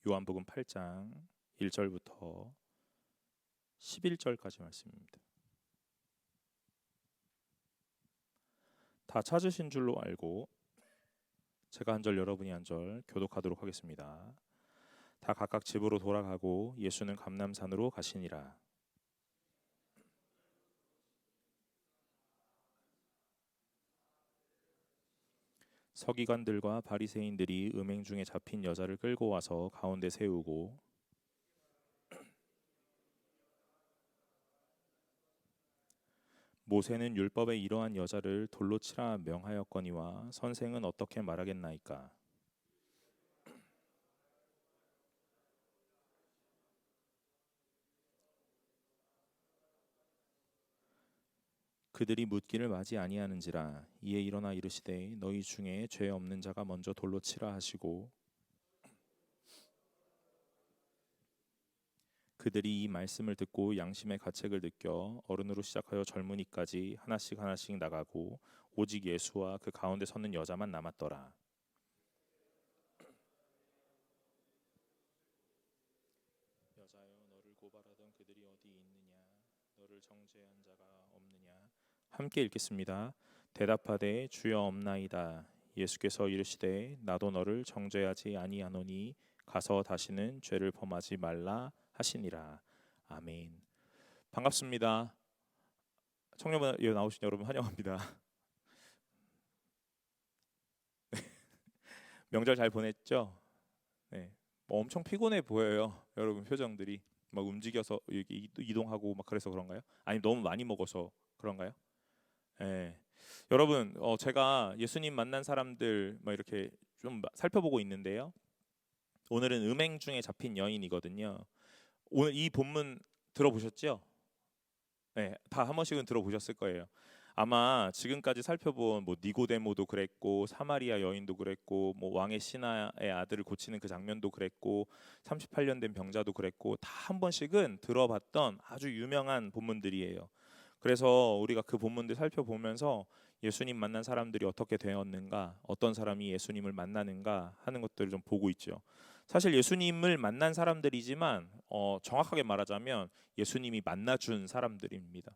요한복음 8장 1절부터 11절까지 말씀입니다. 다 찾으신 줄로 알고 제가 한 절 여러분이 한 절 교독하도록 하겠습니다. 다 각각 집으로 돌아가고 예수는 감람산으로 가시니라. 서기관들과 바리새인들이 음행 중에 잡힌 여자를 끌고 와서 가운데 세우고 모세는 율법에 이러한 여자를 돌로 치라 명하였거니와 선생은 어떻게 말하겠나이까. 그들이 묻기를 마지 아니하는지라. 이에 일어나 이르시되 너희 중에 죄 없는 자가 먼저 돌로 치라 하시고 그들이 이 말씀을 듣고 양심의 가책을 느껴 어른으로 시작하여 젊은이까지 하나씩 하나씩 나가고 오직 예수와 그 가운데 섰는 여자만 남았더라. 여자여, 너를 고발하던 그들이 어디 있느냐? 너를 정죄한 자가 없느냐? 함께 읽겠습니다. 대답하되 주여 없나이다. 예수께서 이르시되 나도 너를 정죄하지 아니하노니 가서 다시는 죄를 범하지 말라 하시니라. 아멘. 반갑습니다. 청년부에 나오신 여러분 환영합니다. 명절 잘 보냈죠? 네. 뭐 엄청 피곤해 보여요. 여러분 표정들이 막 움직여서 이동하고 막 그래서 그런가요? 아니 너무 많이 먹어서 그런가요? 네. 여러분 제가 예수님 만난 사람들 뭐 이렇게 좀 살펴보고 있는데요. 오늘은 음행 중에 잡힌 여인이거든요. 오늘 이 본문 들어보셨죠? 네, 다 한 번씩은 들어보셨을 거예요. 아마 지금까지 살펴본 뭐 니고데모도 그랬고 사마리아 여인도 그랬고 뭐 왕의 신하의 아들을 고치는 그 장면도 그랬고 38년 된 병자도 그랬고 다 한 번씩은 들어봤던 아주 유명한 본문들이에요. 그래서 우리가 그 본문들 살펴보면서 예수님 만난 사람들이 어떻게 되었는가, 어떤 사람이 예수님을 만나는가 하는 것들을 좀 보고 있죠. 사실 예수님을 만난 사람들이지만 정확하게 말하자면 예수님이 만나준 사람들입니다.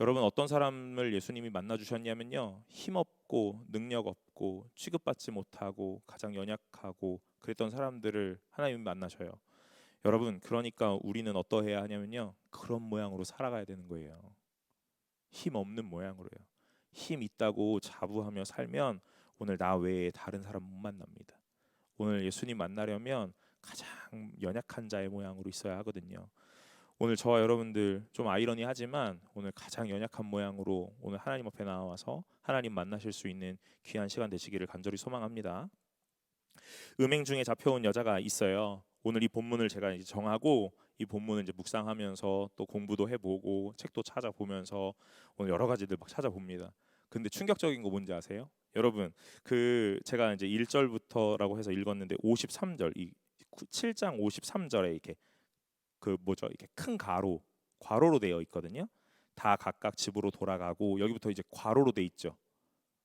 여러분 어떤 사람을 예수님이 만나주셨냐면요, 힘없고 능력 없고 취급받지 못하고 가장 연약하고 그랬던 사람들을 하나님이 만나셔요. 여러분 그러니까 우리는 어떠해야 하냐면요, 그런 모양으로 살아가야 되는 거예요. 힘 없는 모양으로요. 힘 있다고 자부하며 살면 오늘 나 외에 다른 사람 못 만납니다. 오늘 예수님 만나려면 가장 연약한 자의 모양으로 있어야 하거든요. 오늘 저와 여러분들 좀 아이러니하지만 오늘 가장 연약한 모양으로 오늘 하나님 앞에 나와서 하나님 만나실 수 있는 귀한 시간 되시기를 간절히 소망합니다. 음행 중에 잡혀온 여자가 있어요. 오늘 이 본문을 제가 이제 정하고 이 본문을 이제 묵상하면서 또 공부도 해보고 책도 찾아보면서 오늘 여러 가지들 막 찾아봅니다. 근데 충격적인 거 뭔지 아세요? 여러분 그 제가 이제 1절부터라고 해서 읽었는데 53절 이 7장 53절에 이렇게 그 뭐죠? 이렇게 큰 괄호로 되어 있거든요. 다 각각 집으로 돌아가고 여기부터 이제 괄호로 돼 있죠.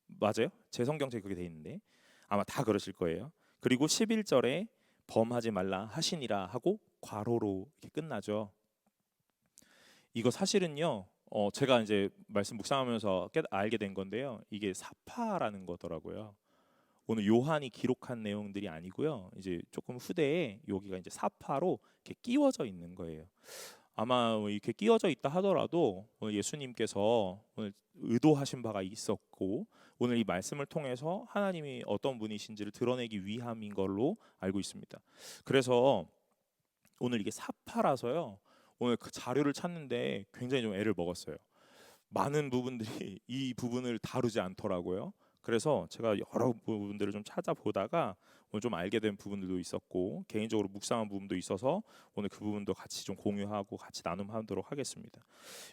맞아요? 제 성경책에 그게 돼 있는데 아마 다 그러실 거예요. 그리고 11절에 범하지 말라 하시니라 하고 괄호로 이렇게 끝나죠. 이거 사실은요. 제가 이제 말씀 묵상하면서 알게 된 건데요. 이게 사파라는 거더라고요. 오늘 요한이 기록한 내용들이 아니고요. 이제 조금 후대에 여기가 이제 사파로 이렇게 끼워져 있는 거예요. 아마 이렇게 끼워져 있다 하더라도 오늘 예수님께서 오늘 의도하신 바가 있었고 오늘 이 말씀을 통해서 하나님이 어떤 분이신지를 드러내기 위함인 걸로 알고 있습니다. 그래서 오늘 이게 사파라서요. 오늘 그 자료를 찾는데 굉장히 좀 애를 먹었어요. 많은 부분들이 이 부분을 다루지 않더라고요. 그래서 제가 여러 부분들을 좀 찾아보다가 오늘 좀 알게 된 부분들도 있었고 개인적으로 묵상한 부분도 있어서 오늘 그 부분도 같이 좀 공유하고 같이 나눔하도록 하겠습니다.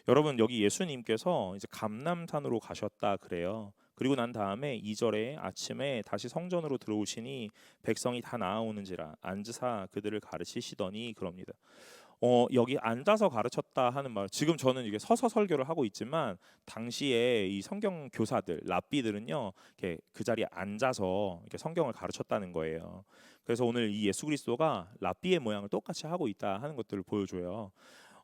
여러분 여기 예수님께서 이제 감람산으로 가셨다 그래요. 그리고 난 다음에 2절에 아침에 다시 성전으로 들어오시니 백성이 다 나아오는지라 앉으사 그들을 가르치시더니 그럽니다. 여기 앉아서 가르쳤다 하는 말, 지금 저는 이게 서서 설교를 하고 있지만 당시에 이 성경 교사들 랍비들은요 이렇게 그 자리에 앉아서 이렇게 성경을 가르쳤다는 거예요. 그래서 오늘 이 예수 그리스도가 랍비의 모양을 똑같이 하고 있다 하는 것들을 보여줘요.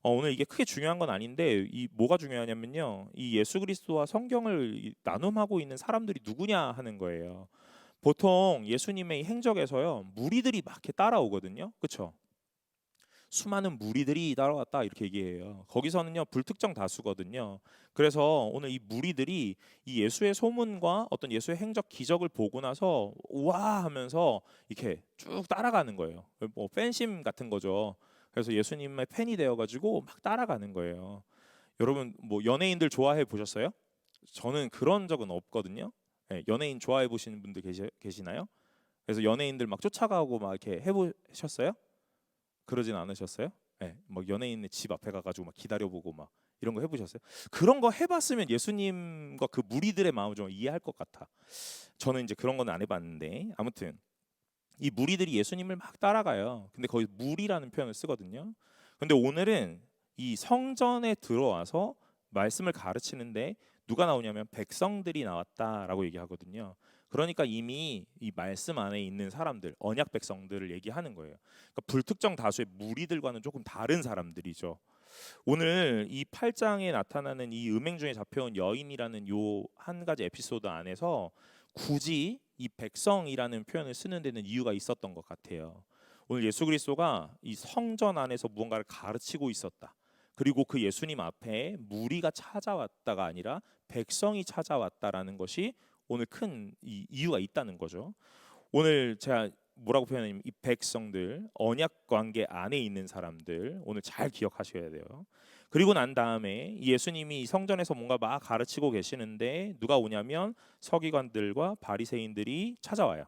오늘 이게 크게 중요한 건 아닌데 이 뭐가 중요하냐면요. 이 예수 그리스도와 성경을 나눔하고 있는 사람들이 누구냐 하는 거예요. 보통 예수님의 행적에서요. 무리들이 막 이렇게 따라오거든요. 그렇죠? 수많은 무리들이 따라왔다 이렇게 얘기해요. 거기서는요 불특정 다수거든요. 그래서 오늘 이 무리들이 이 예수의 소문과 어떤 예수의 행적 기적을 보고 나서 우와 하면서 이렇게 쭉 따라가는 거예요. 뭐 팬심 같은 거죠. 그래서 예수님의 팬이 되어가지고 막 따라가는 거예요. 여러분 뭐 연예인들 좋아해 보셨어요? 저는 그런 적은 없거든요. 네, 연예인 좋아해 보시는 분들 계시나요? 그래서 연예인들 막 쫓아가고 막 이렇게 해보셨어요? 그러진 않으셨어요? 네, 막 연예인의 집 앞에 가가지고 막 기다려보고 막 이런 거 해보셨어요? 그런 거 해봤으면 예수님과 그 무리들의 마음을 좀 이해할 것 같아. 저는 이제 그런 건 안 해봤는데 아무튼 이 무리들이 예수님을 막 따라가요. 근데 거기 무리라는 표현을 쓰거든요. 근데 오늘은 이 성전에 들어와서 말씀을 가르치는데 누가 나오냐면 백성들이 나왔다라고 얘기하거든요. 그러니까 이미 이 말씀 안에 있는 사람들, 언약 백성들을 얘기하는 거예요. 그러니까 불특정 다수의 무리들과는 조금 다른 사람들이죠. 오늘 이 8장에 나타나는 이 음행 중에 잡혀온 여인이라는 요 한 가지 에피소드 안에서 굳이 이 백성이라는 표현을 쓰는 데는 이유가 있었던 것 같아요. 오늘 예수 그리스도가 이 성전 안에서 무언가를 가르치고 있었다. 그리고 그 예수님 앞에 무리가 찾아왔다가 아니라 백성이 찾아왔다라는 것이 오늘 큰 이유가 있다는 거죠. 오늘 제가 뭐라고 표현하냐면 이 백성들, 언약 관계 안에 있는 사람들 오늘 잘 기억하셔야 돼요. 그리고 난 다음에 예수님이 성전에서 뭔가 막 가르치고 계시는데 누가 오냐면 서기관들과 바리새인들이 찾아와요.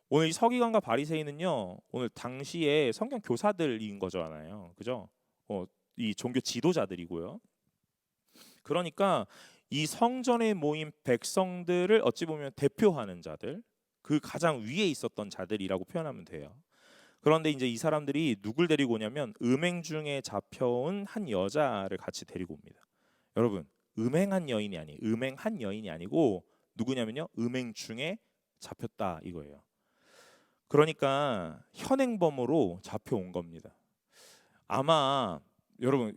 오늘 이 서기관과 바리새인은요, 오늘 당시에 성경 교사들인 거잖아요, 그죠? 이 종교 지도자들이고요. 그러니까 이 성전에 모인 백성들을 어찌 보면 대표하는 자들, 그 가장 위에 있었던 자들이라고 표현하면 돼요. 그런데 이제 이 사람들이 누굴 데리고 오냐면 음행 중에 잡혀온 한 여자를 같이 데리고 옵니다. 여러분, 음행한 여인이 아니고 누구냐면요, 음행 중에 잡혔다 이거예요. 그러니까 현행범으로 잡혀온 겁니다. 아마 여러분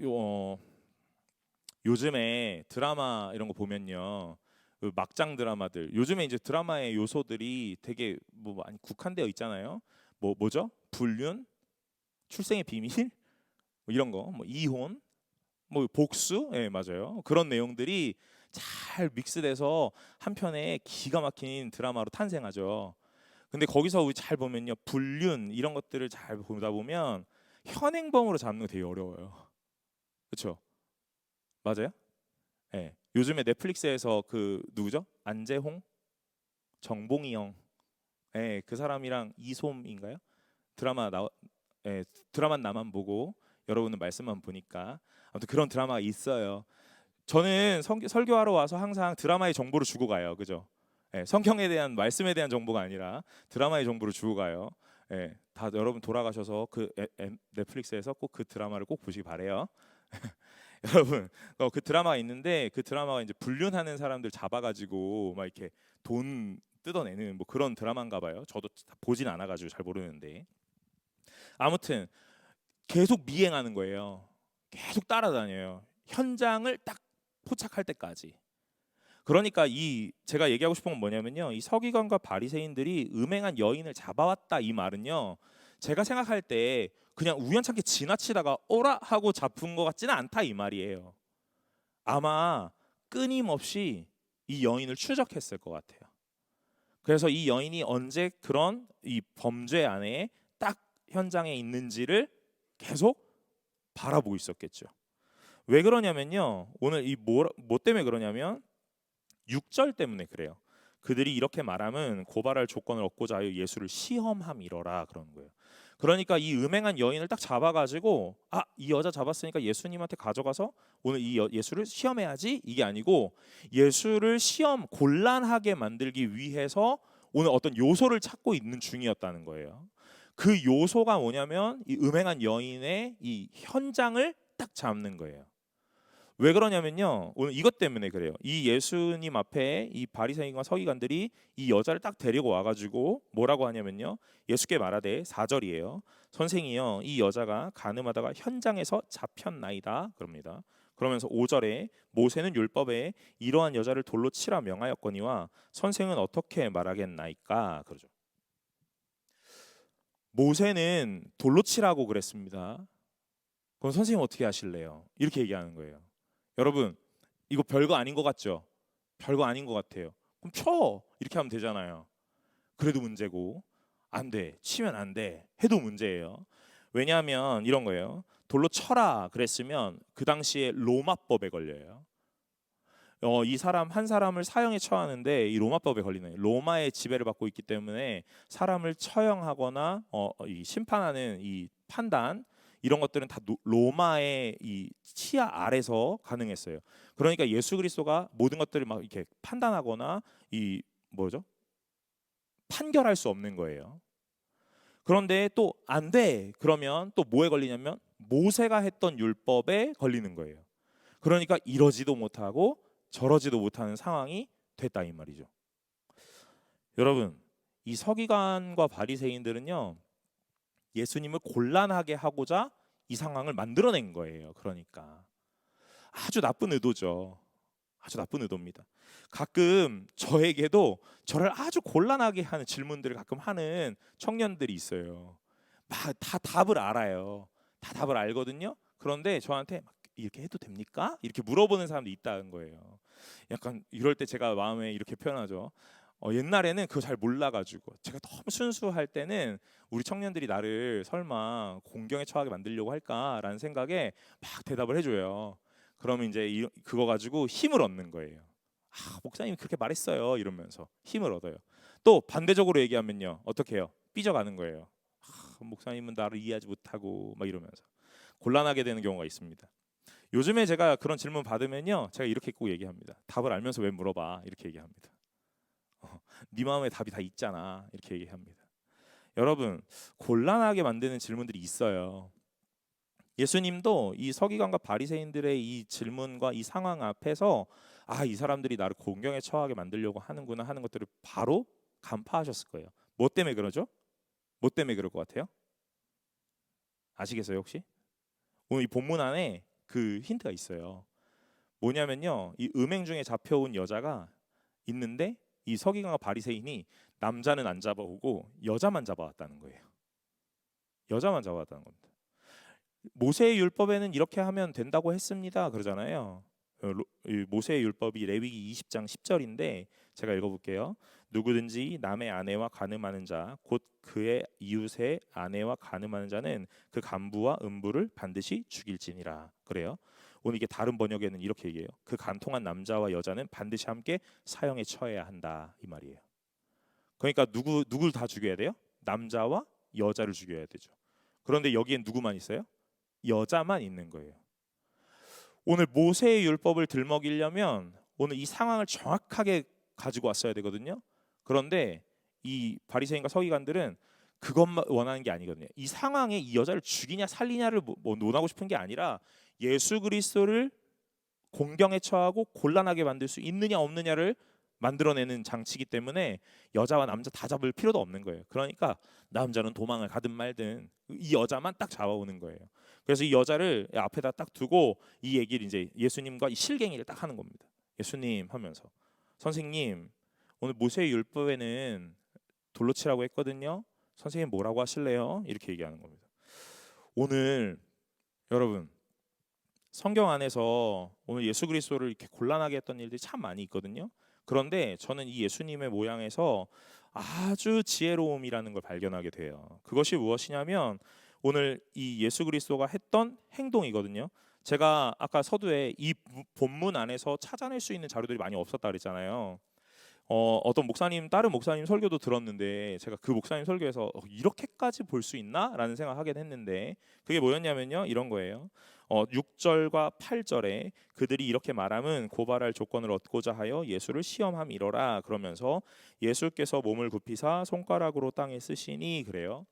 요즘에 드라마 이런 거 보면요, 그 막장 드라마들 요즘에 이제 드라마의 요소들이 되게 뭐 많이 국한되어 있잖아요. 뭐죠? 불륜, 출생의 비밀, 뭐 이런 거, 뭐 이혼, 뭐 복수, 예 맞아요. 그런 내용들이 잘 믹스돼서 한 편의 기가 막힌 드라마로 탄생하죠. 근데 거기서 우리 잘 보면요, 불륜 이런 것들을 잘 보다 보면 현행범으로 잡는 거 되게 어려워요. 그렇죠? 맞아요? 예. 요즘에 넷플릭스에서 그 누구죠? 안재홍, 정봉이 형, 예, 그 사람이랑 이솜인가요? 드라마 예, 드라마 나만 보고 여러분은 말씀만 보니까 아무튼 그런 드라마가 있어요. 저는 설교하러 와서 항상 드라마의 정보를 주고 가요, 그죠? 예, 성경에 대한 말씀에 대한 정보가 아니라 드라마의 정보를 주고 가요. 예, 다 여러분 돌아가셔서 그 넷플릭스에서 꼭 그 드라마를 꼭 보시기 바래요. 여러분 그 드라마가 있는데 그 드라마가 이제 불륜하는 사람들 잡아가지고 막 이렇게 돈 뜯어내는 뭐 그런 드라마인가 봐요. 저도 보진 않아가지고 잘 모르는데 아무튼 계속 미행하는 거예요. 계속 따라다녀요. 현장을 딱 포착할 때까지. 그러니까 이 제가 얘기하고 싶은 건 뭐냐면요, 이 서기관과 바리새인들이 음행한 여인을 잡아왔다 이 말은요, 제가 생각할 때 그냥 우연찮게 지나치다가 오라 하고 잡은 것 같지는 않다 이 말이에요. 아마 끊임없이 이 여인을 추적했을 것 같아요. 그래서 이 여인이 언제 그런 이 범죄 안에 딱 현장에 있는지를 계속 바라보고 있었겠죠. 왜 그러냐면요, 오늘 뭐 때문에 그러냐면 6절 때문에 그래요. 그들이 이렇게 말하면 고발할 조건을 얻고자 하여 예수를 시험함이러라 그러는 거예요. 그러니까 이 음행한 여인을 딱 잡아가지고 이 여자 잡았으니까 예수님한테 가져가서 오늘 예수를 시험해야지 이게 아니고 예수를 곤란하게 만들기 위해서 오늘 어떤 요소를 찾고 있는 중이었다는 거예요. 그 요소가 뭐냐면 이 음행한 여인의 이 현장을 딱 잡는 거예요. 왜 그러냐면요. 오늘 이것 때문에 그래요. 이 예수님 앞에 이 바리새인과 서기관들이 이 여자를 딱 데리고 와가지고 뭐라고 하냐면요. 예수께 말하되 4절이에요. 선생이여 이 여자가 간음하다가 현장에서 잡혔나이다 그럽니다. 그러면서 5절에 모세는 율법에 이러한 여자를 돌로 치라 명하였거니와 선생은 어떻게 말하겠나이까 그러죠. 모세는 돌로 치라고 그랬습니다. 그럼 선생님 어떻게 하실래요? 이렇게 얘기하는 거예요. 여러분 이거 별거 아닌 것 같죠? 별거 아닌 것 같아요. 그럼 쳐 이렇게 하면 되잖아요. 그래도 문제고 안 돼, 치면 안 돼 해도 문제예요. 왜냐하면 이런 거예요. 돌로 쳐라 그랬으면 그 당시에 로마법에 걸려요. 이 사람 한 사람을 사형에 처하는데 이 로마법에 걸리는 로마의 지배를 받고 있기 때문에 사람을 처형하거나 이 심판하는 이 판단 이런 것들은 다 로마의 이 치하 아래서 가능했어요. 그러니까 예수 그리스도가 모든 것들을 막 이렇게 판단하거나 이 뭐죠? 판결할 수 없는 거예요. 그런데 또 안 돼. 그러면 또 뭐에 걸리냐면 모세가 했던 율법에 걸리는 거예요. 그러니까 이러지도 못하고 저러지도 못하는 상황이 됐다 이 말이죠. 여러분, 이 서기관과 바리새인들은요. 예수님을 곤란하게 하고자 이 상황을 만들어낸 거예요. 그러니까 아주 나쁜 의도죠. 아주 나쁜 의도입니다. 가끔 저에게도 저를 아주 곤란하게 하는 질문들을 가끔 하는 청년들이 있어요. 막 다 답을 알아요. 다 답을 알거든요. 그런데 저한테 막 이렇게 해도 됩니까? 이렇게 물어보는 사람도 있다는 거예요. 약간 이럴 때 제가 마음에 이렇게 표현하죠. 옛날에는 그거 잘 몰라가지고 제가 너무 순수할 때는 우리 청년들이 나를 설마 공경에 처하게 만들려고 할까라는 생각에 막 대답을 해줘요. 그러면 이제 그거 가지고 힘을 얻는 거예요. 아, 목사님이 그렇게 말했어요. 이러면서 힘을 얻어요. 또 반대적으로 얘기하면요. 어떻게 해요? 삐져가는 거예요. 아, 목사님은 나를 이해하지 못하고 막 이러면서 곤란하게 되는 경우가 있습니다. 요즘에 제가 그런 질문 받으면요. 제가 이렇게 꼭 얘기합니다. 답을 알면서 왜 물어봐? 이렇게 얘기합니다. 네 마음에 답이 다 있잖아. 이렇게 얘기합니다. 여러분, 곤란하게 만드는 질문들이 있어요. 예수님도 이 서기관과 바리새인들의 이 질문과 이 상황 앞에서 아, 이 사람들이 나를 공경에 처하게 만들려고 하는구나 하는 것들을 바로 간파하셨을 거예요. 뭐 때문에 그러죠? 뭐 때문에 그럴 것 같아요? 아시겠어요, 혹시? 오늘 이 본문 안에 그 힌트가 있어요. 뭐냐면요. 이 음행 중에 잡혀온 여자가 있는데 이 서기관과 바리새인이 남자는 안 잡아오고 여자만 잡아왔다는 거예요. 여자만 잡아왔다는 겁니다. 모세의 율법에는 이렇게 하면 된다고 했습니다. 그러잖아요. 모세의 율법이 레위기 20장 10절인데 제가 읽어볼게요. 누구든지 남의 아내와 간음하는 자, 곧 그의 이웃의 아내와 간음하는 자는 그 간부와 음부를 반드시 죽일지니라. 그래요. 오늘 이게 다른 번역에는 이렇게 얘기해요. 그 간통한 남자와 여자는 반드시 함께 사형에 처해야 한다 이 말이에요. 그러니까 누굴 다 죽여야 돼요? 남자와 여자를 죽여야 되죠. 그런데 여기엔 누구만 있어요? 여자만 있는 거예요. 오늘 모세의 율법을 들먹이려면 오늘 이 상황을 정확하게 가지고 왔어야 되거든요. 그런데 이 바리새인과 서기관들은 그것만 원하는 게 아니거든요. 이 상황에 이 여자를 죽이냐 살리냐를 뭐 논하고 싶은 게 아니라 예수 그리스도를 공경에 처하고 곤란하게 만들 수 있느냐 없느냐를 만들어내는 장치이기 때문에 여자와 남자 다 잡을 필요도 없는 거예요. 그러니까 남자는 도망을 가든 말든 이 여자만 딱 잡아오는 거예요. 그래서 이 여자를 앞에다 딱 두고 이 얘기를 이제 예수님과 이 실갱이를 딱 하는 겁니다. 예수님 하면서 선생님 오늘 모세의 율법에는 돌로 치라고 했거든요. 선생님 뭐라고 하실래요? 이렇게 얘기하는 겁니다. 오늘 여러분 성경 안에서 오늘 예수 그리스도를 이렇게 곤란하게 했던 일들이 참 많이 있거든요. 그런데 저는 이 예수님의 모양에서 아주 지혜로움이라는 걸 발견하게 돼요. 그것이 무엇이냐면 오늘 이 예수 그리스도가 했던 행동이거든요. 제가 아까 서두에 이 본문 안에서 찾아낼 수 있는 자료들이 많이 없었다 그랬잖아요. 어떤 목사님 다른 목사님 설교도 들었는데 제가 그 목사님 설교에서 이렇게까지 볼 수 있나라는 생각하긴 했는데 그게 뭐였냐면요 이런 거예요. 6절과 8절에 그들이 이렇게 말함은 고발할 조건을 얻고자 하여 예수를 시험함이로라 그러면서 예수께서 몸을 굽히사 손가락으로 땅에 쓰시니 그래요.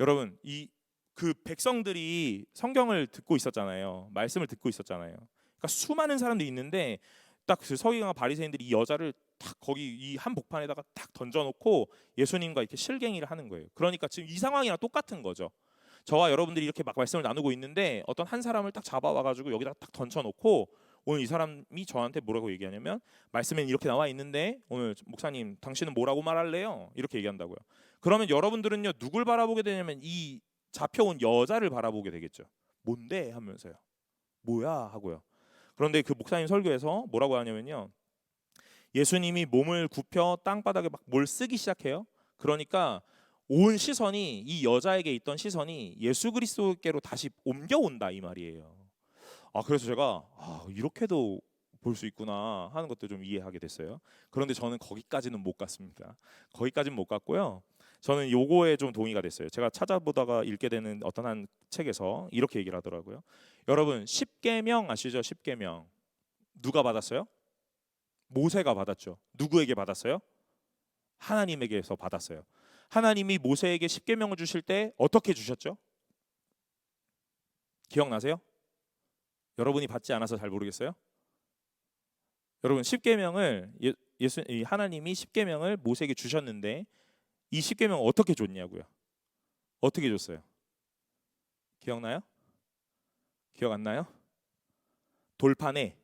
여러분 이 그 백성들이 성경을 듣고 있었잖아요. 말씀을 듣고 있었잖아요. 그러니까 그러니까 수많은 사람들이 있는데 딱 그 서기관과 바리새인들이 이 여자를 딱 거기 이 한복판에다가 딱 던져놓고 예수님과 이렇게 실갱이를 하는 거예요. 그러니까 지금 이 상황이랑 똑같은 거죠. 저와 여러분들이 이렇게 막 말씀을 나누고 있는데 어떤 한 사람을 딱 잡아와가지고 여기다 딱 던져놓고 오늘 이 사람이 저한테 뭐라고 얘기하냐면 말씀엔 이렇게 나와 있는데 오늘 목사님 당신은 뭐라고 말할래요? 이렇게 얘기한다고요. 그러면 여러분들은요 누굴 바라보게 되냐면 이 잡혀온 여자를 바라보게 되겠죠. 뭔데 하면서요. 뭐야 하고요. 그런데 그 목사님 설교에서 뭐라고 하냐면요. 예수님이 몸을 굽혀 땅바닥에 막 뭘 쓰기 시작해요. 그러니까 온 시선이 이 여자에게 있던 시선이 예수 그리스도께로 다시 옮겨온다 이 말이에요. 그래서 제가 이렇게도 볼 수 있구나 하는 것도 좀 이해하게 됐어요. 그런데 저는 거기까지는 못 갔습니다. 거기까지는 못 갔고요. 저는 요거에 좀 동의가 됐어요. 제가 찾아보다가 읽게 되는 어떤 한 책에서 이렇게 얘기를 하더라고요. 여러분 십계명 아시죠? 십계명 누가 받았어요? 모세가 받았죠. 누구에게 받았어요? 하나님에게서 받았어요. 하나님이 모세에게 십계명을 주실 때 어떻게 주셨죠? 기억나세요? 여러분이 받지 않아서 잘 모르겠어요? 여러분 십계명을 하나님이 십계명을 모세에게 주셨는데 이 십계명 어떻게 줬냐고요? 어떻게 줬어요? 기억나요? 기억 안 나요? 돌판에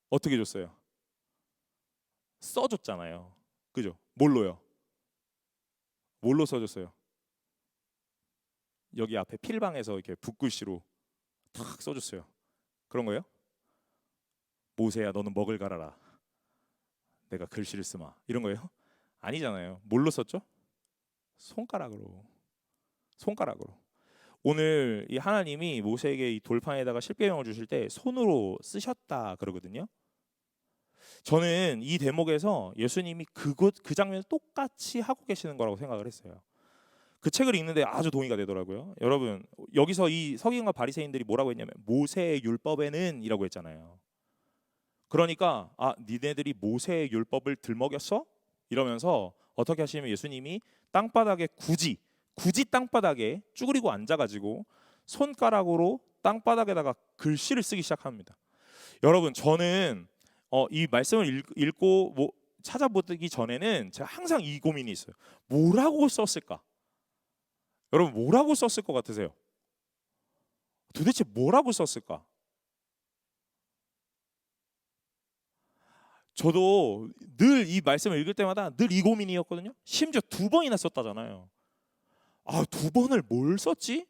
어떻게 줬어요? 써줬잖아요. 그죠? 뭘로요? 뭘로 써줬어요? 여기 앞에 필방에서 이렇게 붓글씨로 탁 써줬어요. 그런 거예요? 모세야 너는 먹을 갈아라. 내가 글씨를 쓰마. 이런 거예요? 아니잖아요. 뭘로 썼죠? 손가락으로. 손가락으로. 오늘 이 하나님이 모세에게 이 돌판에다가 십계명을 주실 때 손으로 쓰셨다 그러거든요. 저는 이 대목에서 예수님이 그 장면을 똑같이 하고 계시는 거라고 생각을 했어요. 그 책을 읽는데 아주 동의가 되더라고요. 여러분 여기서 이 서기관과 바리새인들이 뭐라고 했냐면 모세의 율법에는 이라고 했잖아요. 그러니까 니네들이 모세의 율법을 들먹였어? 이러면서 어떻게 하시냐면 예수님이 땅바닥에 굳이 땅바닥에 쭈그리고 앉아가지고 손가락으로 땅바닥에다가 글씨를 쓰기 시작합니다. 여러분 저는 이 말씀을 읽고 뭐 찾아보기 전에는 제가 항상 이 고민이 있어요. 뭐라고 썼을까? 여러분 뭐라고 썼을 것 같으세요? 도대체 뭐라고 썼을까? 저도 늘 이 말씀을 읽을 때마다 늘 이 고민이었거든요. 심지어 2번이나 썼다잖아요. 2번을 뭘 썼지?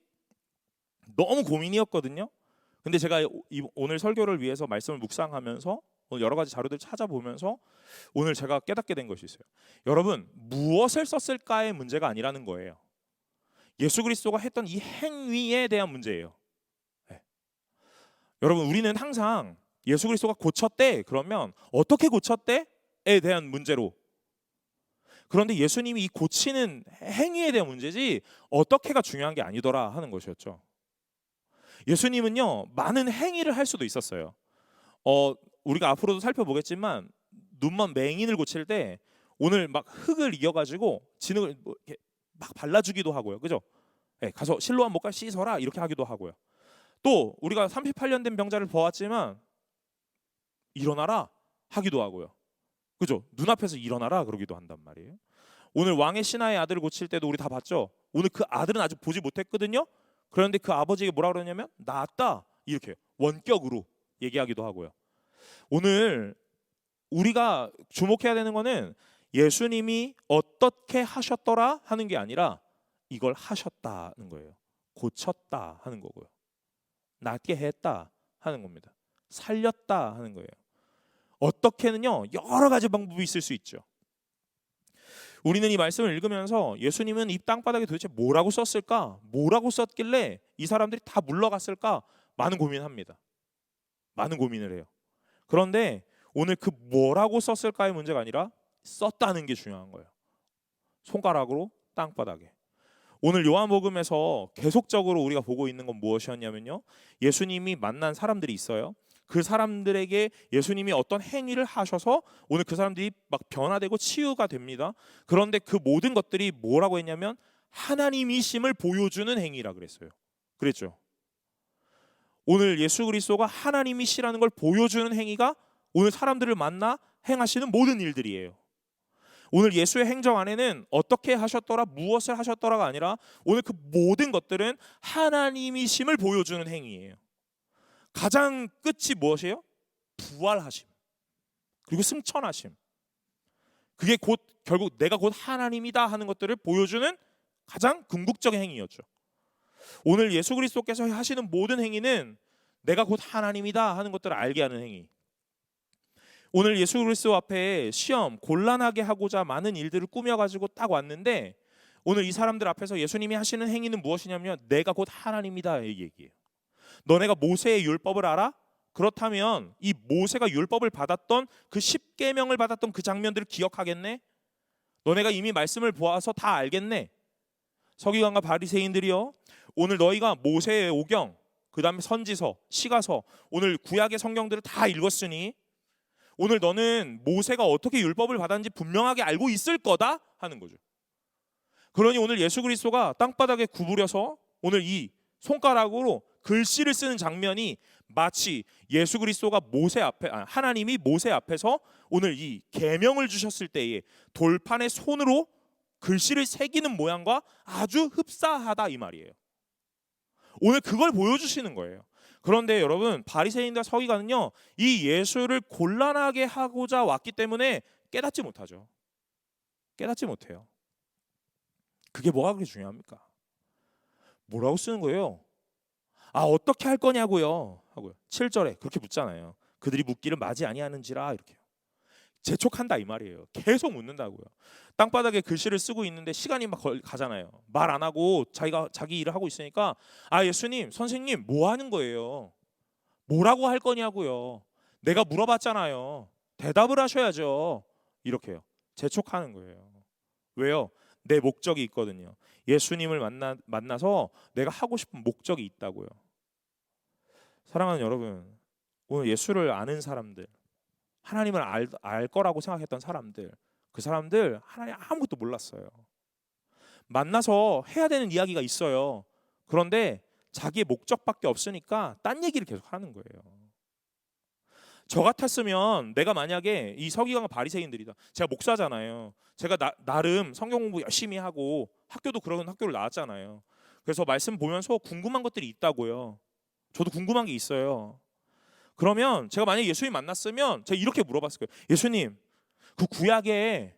너무 고민이었거든요. 근데 제가 오늘 설교를 위해서 말씀을 묵상하면서 여러 가지 자료들 찾아보면서 오늘 제가 깨닫게 된 것이 있어요. 여러분 무엇을 썼을까의 문제가 아니라는 거예요. 예수 그리스도가 했던 이 행위에 대한 문제예요. 네. 여러분 우리는 항상 예수 그리스도가 고쳤대 그러면 어떻게 고쳤대에 대한 문제로, 그런데 예수님이 이 고치는 행위에 대한 문제지 어떻게가 중요한 게 아니더라 하는 것이었죠. 예수님은요 많은 행위를 할 수도 있었어요. 우리가 앞으로도 살펴보겠지만 눈먼 맹인을 고칠 때 오늘 막 흙을 이겨가지고 진흙을 이렇게 막 발라주기도 하고요, 그죠? 네, 가서 실로암 못가 씻어라 이렇게 하기도 하고요. 또 우리가 38년 된 병자를 보았지만 일어나라 하기도 하고요, 그죠? 눈앞에서 일어나라 그러기도 한단 말이에요. 오늘 왕의 신하의 아들을 고칠 때도 우리 다 봤죠. 오늘 그 아들은 아직 보지 못했거든요. 그런데 그 아버지에게 뭐라 그러냐면 나았다 이렇게 원격으로 얘기하기도 하고요. 오늘 우리가 주목해야 되는 거는 예수님이 어떻게 하셨더라 하는 게 아니라 이걸 하셨다는 거예요. 고쳤다 하는 거고요. 낫게 했다 하는 겁니다. 살렸다 하는 거예요. 어떻게는요 여러 가지 방법이 있을 수 있죠. 우리는 이 말씀을 읽으면서 예수님은 이 땅바닥에 도대체 뭐라고 썼을까? 뭐라고 썼길래 이 사람들이 다 물러갔을까? 많은 고민합니다. 많은 고민을 해요. 그런데 오늘 그 뭐라고 썼을까의 문제가 아니라 썼다는 게 중요한 거예요. 손가락으로 땅바닥에. 오늘 요한복음에서 계속적으로 우리가 보고 있는 건 무엇이었냐면요, 예수님이 만난 사람들이 있어요. 그 사람들에게 예수님이 어떤 행위를 하셔서 오늘 그 사람들이 막 변화되고 치유가 됩니다. 그런데 그 모든 것들이 뭐라고 했냐면 하나님이심을 보여주는 행위라 그랬어요. 그랬죠. 오늘 예수 그리스도가 하나님이시라는 걸 보여주는 행위가 오늘 사람들을 만나 행하시는 모든 일들이에요. 오늘 예수의 행정 안에는 어떻게 하셨더라, 무엇을 하셨더라가 아니라 오늘 그 모든 것들은 하나님이심을 보여주는 행위예요. 가장 끝이 무엇이에요? 부활하심, 그리고 승천하심. 그게 곧 결국 내가 곧 하나님이다 하는 것들을 보여주는 가장 궁극적인 행위였죠. 오늘 예수 그리스도께서 하시는 모든 행위는 내가 곧 하나님이다 하는 것들을 알게 하는 행위. 오늘 예수 그리스도 앞에 시험, 곤란하게 하고자 많은 일들을 꾸며가지고 딱 왔는데 오늘 이 사람들 앞에서 예수님이 하시는 행위는 무엇이냐면 내가 곧 하나님이다 이 얘기예요. 너네가 모세의 율법을 알아? 그렇다면 이 모세가 율법을 받았던 그 10계명을 받았던 그 장면들을 기억하겠네? 너네가 이미 말씀을 보아서 다 알겠네? 서기관과 바리새인들이요, 오늘 너희가 모세의 오경, 그 다음에 선지서, 시가서, 오늘 구약의 성경들을 다 읽었으니 오늘 너는 모세가 어떻게 율법을 받았는지 분명하게 알고 있을 거다 하는 거죠. 그러니 오늘 예수 그리스도가 땅바닥에 구부려서 오늘 이 손가락으로 글씨를 쓰는 장면이 마치 예수 그리스도가 하나님이 모세 앞에서 오늘 이 계명을 주셨을 때에 돌판에 손으로 글씨를 새기는 모양과 아주 흡사하다 이 말이에요. 오늘 그걸 보여주시는 거예요. 그런데 여러분, 바리새인과 서기관은요, 이 예수를 곤란하게 하고자 왔기 때문에 깨닫지 못하죠. 깨닫지 못해요. 그게 뭐가 그렇게 중요합니까? 뭐라고 쓰는 거예요? 어떻게 할 거냐고요 하고요. 7절에 그렇게 묻잖아요. 그들이 묻기를 맞이 아니하는지라 이렇게요. 재촉한다 이 말이에요. 계속 묻는다고요. 땅바닥에 글씨를 쓰고 있는데 시간이 막 가잖아요. 말 안 하고 자기 일을 하고 있으니까 예수님, 선생님 뭐 하는 거예요? 뭐라고 할 거냐고요. 내가 물어봤잖아요. 대답을 하셔야죠. 이렇게요. 재촉하는 거예요. 왜요? 내 목적이 있거든요. 예수님을 만나서 내가 하고 싶은 목적이 있다고요. 사랑하는 여러분, 오늘 예수를 아는 사람들, 하나님을 알 거라고 생각했던 사람들, 그 사람들 하나님 아무것도 몰랐어요. 만나서 해야 되는 이야기가 있어요. 그런데 자기의 목적밖에 없으니까 딴 얘기를 계속 하는 거예요. 저 같았으면 내가 만약에 이 서기관과 바리새인들이다. 제가 목사잖아요. 제가 나름 성경 공부 열심히 하고 학교도 그런 학교를 나왔잖아요. 그래서 말씀 보면서 궁금한 것들이 있다고요. 저도 궁금한 게 있어요. 그러면 제가 만약에 예수님 만났으면 제가 이렇게 물어봤을 거예요. 예수님, 그 구약에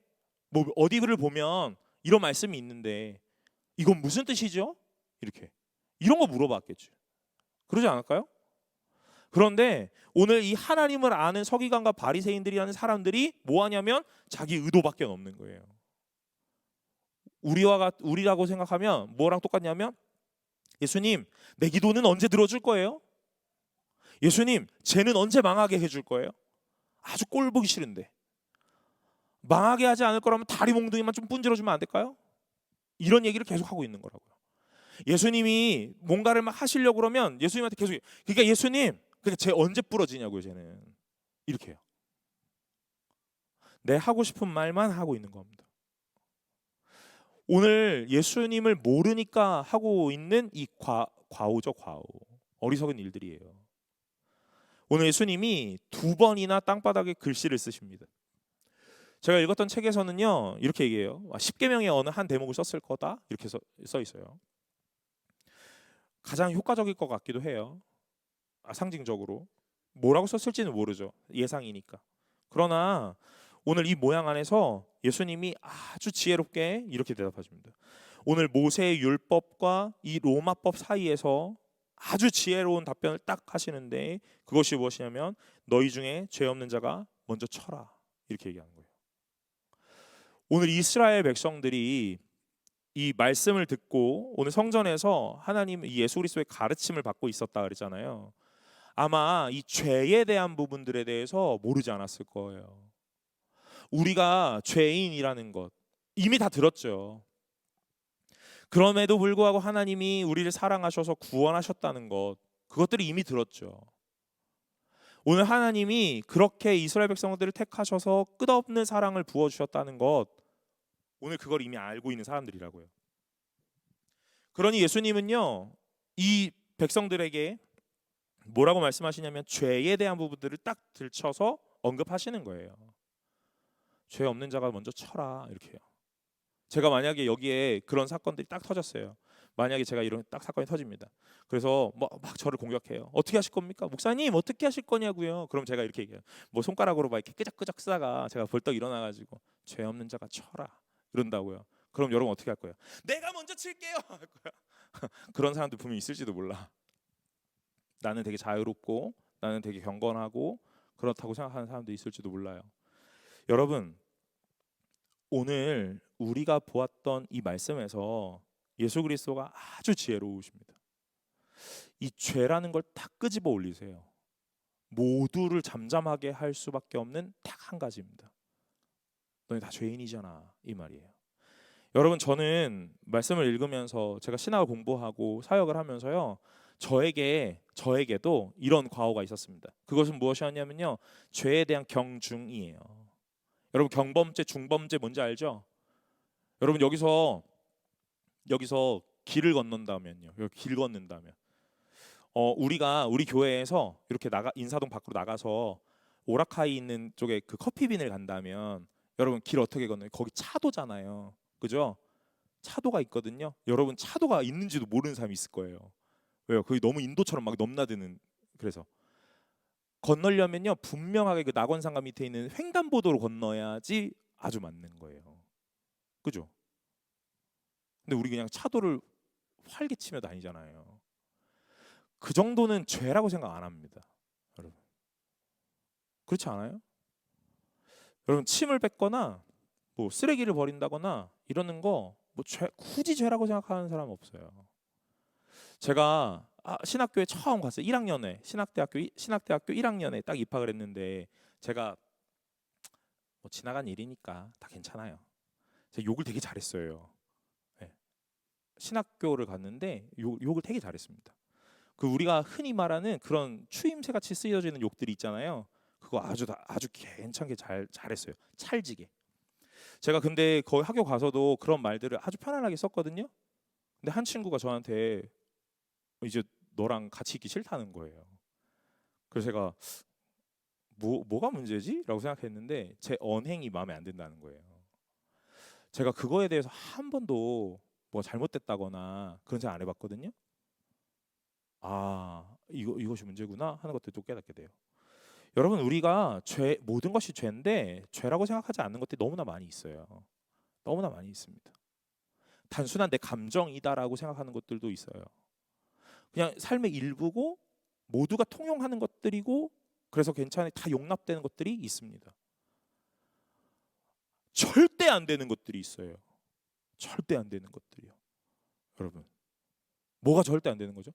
뭐 어디를 보면 이런 말씀이 있는데 이건 무슨 뜻이죠? 이렇게 이런 거 물어봤겠죠. 그러지 않을까요? 그런데 오늘 이 하나님을 아는 서기관과 바리새인들이라는 사람들이 뭐 하냐면 자기 의도밖에 없는 거예요. 우리라고 생각하면 뭐랑 똑같냐면 예수님, 내 기도는 언제 들어줄 거예요? 예수님, 쟤는 언제 망하게 해줄 거예요? 아주 꼴 보기 싫은데 망하게 하지 않을 거라면 다리 몽둥이만 좀 분질러주면 안 될까요? 이런 얘기를 계속 하고 있는 거라고요. 예수님이 뭔가를 막 하시려고 그러면 예수님한테 계속, 그러니까 예수님, 그러니까 쟤 언제 부러지냐고요. 쟤는 이렇게 해요. 내 하고 싶은 말만 하고 있는 겁니다. 오늘 예수님을 모르니까 하고 있는 이 과오죠. 과오, 어리석은 일들이에요. 오늘 예수님이 2번이나 땅바닥에 글씨를 쓰십니다. 제가 읽었던 책에서는요 이렇게 얘기해요. 10계명의 어느 한 대목을 썼을 거다 이렇게 써 있어요. 가장 효과적일 것 같기도 해요. 상징적으로 뭐라고 썼을지는 모르죠. 예상이니까. 그러나 오늘 이 모양 안에서 예수님이 아주 지혜롭게 이렇게 대답하십니다. 오늘 모세의 율법과 이 로마법 사이에서 아주 지혜로운 답변을 딱 하시는데 그것이 무엇이냐면 너희 중에 죄 없는 자가 먼저 쳐라 이렇게 얘기하는 거예요. 오늘 이스라엘 백성들이 이 말씀을 듣고 오늘 성전에서 하나님 예수 그리스도의 가르침을 받고 있었다 그랬잖아요. 아마 이 죄에 대한 부분들에 대해서 모르지 않았을 거예요. 우리가 죄인이라는 것 이미 다 들었죠. 그럼에도 불구하고 하나님이 우리를 사랑하셔서 구원하셨다는 것 그것들이 이미 들었죠. 오늘 하나님이 그렇게 이스라엘 백성들을 택하셔서 끝없는 사랑을 부어주셨다는 것 오늘 그걸 이미 알고 있는 사람들이라고요. 그러니 예수님은요 이 백성들에게 뭐라고 말씀하시냐면 죄에 대한 부분들을 딱 들쳐서 언급하시는 거예요. 죄 없는 자가 먼저 쳐라 이렇게 해요. 제가 만약에 여기에 그런 사건들이 딱 터졌어요. 만약에 제가 이런 딱 사건이 터집니다. 그래서 막 저를 공격해요. 어떻게 하실 겁니까? 목사님 어떻게 하실 거냐고요. 그럼 제가 이렇게 얘기해요. 뭐 손가락으로 막 이렇게 끄적끄적 쓰다가 제가 벌떡 일어나가지고 죄 없는 자가 쳐라 이런다고요. 그럼 여러분 어떻게 할 거예요? 내가 먼저 칠게요 할 거야. 그런 사람도 분명히 있을지도 몰라. 나는 되게 자유롭고 나는 되게 경건하고 그렇다고 생각하는 사람도 있을지도 몰라요. 여러분 오늘 우리가 보았던 이 말씀에서 예수 그리스도가 아주 지혜로우십니다. 이 죄라는 걸 딱 끄집어 올리세요. 모두를 잠잠하게 할 수밖에 없는 딱 한 가지입니다. 너희 다 죄인이잖아 이 말이에요. 여러분 저는 말씀을 읽으면서 제가 신학을 공부하고 사역을 하면서요. 저에게도 이런 과오가 있었습니다. 그것은 무엇이었냐면요. 죄에 대한 경중이에요. 여러분 경범죄, 중범죄 뭔지 알죠? 여러분 여기서 길을 건넌다면요. 여기 길 걷는다면 우리 교회에서 이렇게 인사동 밖으로 나가서 오라카이 있는 쪽에 그 커피빈을 간다면 여러분 길 어떻게 건너요? 거기 차도잖아요. 그죠? 차도가 있거든요. 여러분 차도가 있는지도 모르는 사람이 있을 거예요. 왜요? 거기 너무 인도처럼 막 넘나드는. 그래서 건너려면요 분명하게 그 낙원상가 밑에 있는 횡단보도로 건너야지 아주 맞는 거예요. 그죠? 근데 우리 그냥 차도를 활개치며 다니잖아요. 그 정도는 죄라고 생각 안 합니다. 여러분 그렇지 않아요? 여러분 침을 뱉거나 뭐 쓰레기를 버린다거나 이러는 거 뭐 굳이 죄라고 생각하는 사람 없어요. 제가 신학교에 처음 갔어요. 1학년에 신학대학교 1학년에 딱 입학을 했는데 제가 뭐 지나간 일이니까 다 괜찮아요. 제가 욕을 되게 잘했어요. 네. 신학교를 갔는데 욕을 되게 잘했습니다. 그 우리가 흔히 말하는 그런 추임새 같이 쓰여지는 욕들이 있잖아요. 그거 아주 괜찮게 잘했어요. 찰지게. 제가 근데 거기 학교 가서도 그런 말들을 아주 편안하게 썼거든요. 근데 한 친구가 저한테 이제 너랑 같이 있기 싫다는 거예요. 그래서 제가 뭐가 문제지? 라고 생각했는데 제 언행이 마음에 안 든다는 거예요. 제가 그거에 대해서 한 번도 뭐 잘못됐다거나 그런 생각 안 해봤거든요. 이것이 문제구나 하는 것들 또 깨닫게 돼요. 여러분 우리가 모든 것이 죄인데 죄라고 생각하지 않는 것들이 너무나 많이 있어요. 너무나 많이 있습니다. 단순한 내 감정이다라고 생각하는 것들도 있어요. 그냥 삶의 일부고 모두가 통용하는 것들이고 그래서 괜찮아 다 용납되는 것들이 있습니다. 절대 안 되는 것들이 있어요. 절대 안 되는 것들이요. 여러분 뭐가 절대 안 되는 거죠?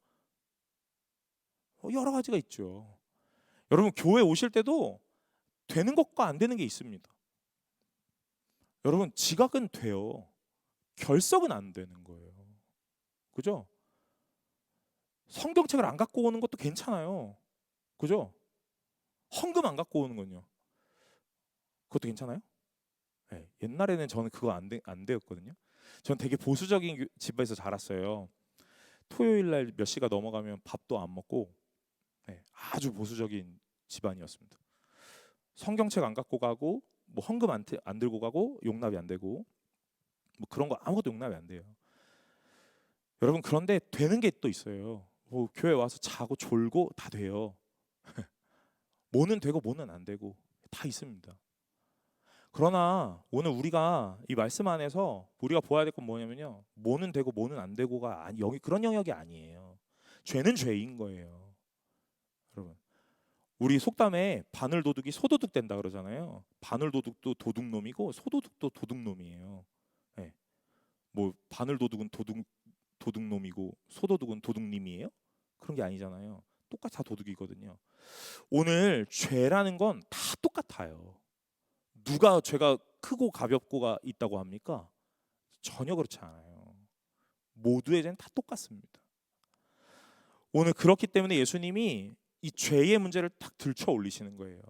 여러 가지가 있죠. 여러분 교회 오실 때도 되는 것과 안 되는 게 있습니다. 여러분 지각은 돼요. 결석은 안 되는 거예요. 그죠? 성경책을 안 갖고 오는 것도 괜찮아요. 그죠? 헌금 안 갖고 오는 건요. 그것도 괜찮아요? 네, 옛날에는 저는 그거 안 되었거든요. 전 되게 보수적인 집에서 자랐어요. 토요일 날 몇 시가 넘어가면 밥도 안 먹고 네, 아주 보수적인 집안이었습니다. 성경책 안 갖고 가고 뭐 헌금 안 들고 가고 용납이 안 되고 뭐 그런 거 아무것도 용납이 안 돼요. 여러분 그런데 되는 게 또 있어요. 뭐 교회 와서 자고 졸고 다 돼요. 뭐는 되고 뭐는 안 되고 다 있습니다. 그러나 오늘 우리가 이 말씀 안에서 우리가 보아야 될 건 뭐냐면요. 뭐는 되고 뭐는 안 되고가 여기 그런 영역이 아니에요. 죄는 죄인 거예요. 여러분. 우리 속담에 바늘도둑이 소도둑 된다 그러잖아요. 바늘도둑도 도둑놈이고 소도둑도 도둑놈이에요. 네. 뭐 바늘도둑은 도둑놈이고 소도둑은 도둑님이에요? 그런 게 아니잖아요. 똑같이 다 도둑이거든요. 오늘 죄라는 건 다 똑같아요. 누가 죄가 크고 가볍고가 있다고 합니까? 전혀 그렇지 않아요. 모두의 죄는 다 똑같습니다. 오늘 그렇기 때문에 예수님이 이 죄의 문제를 딱 들쳐 올리시는 거예요.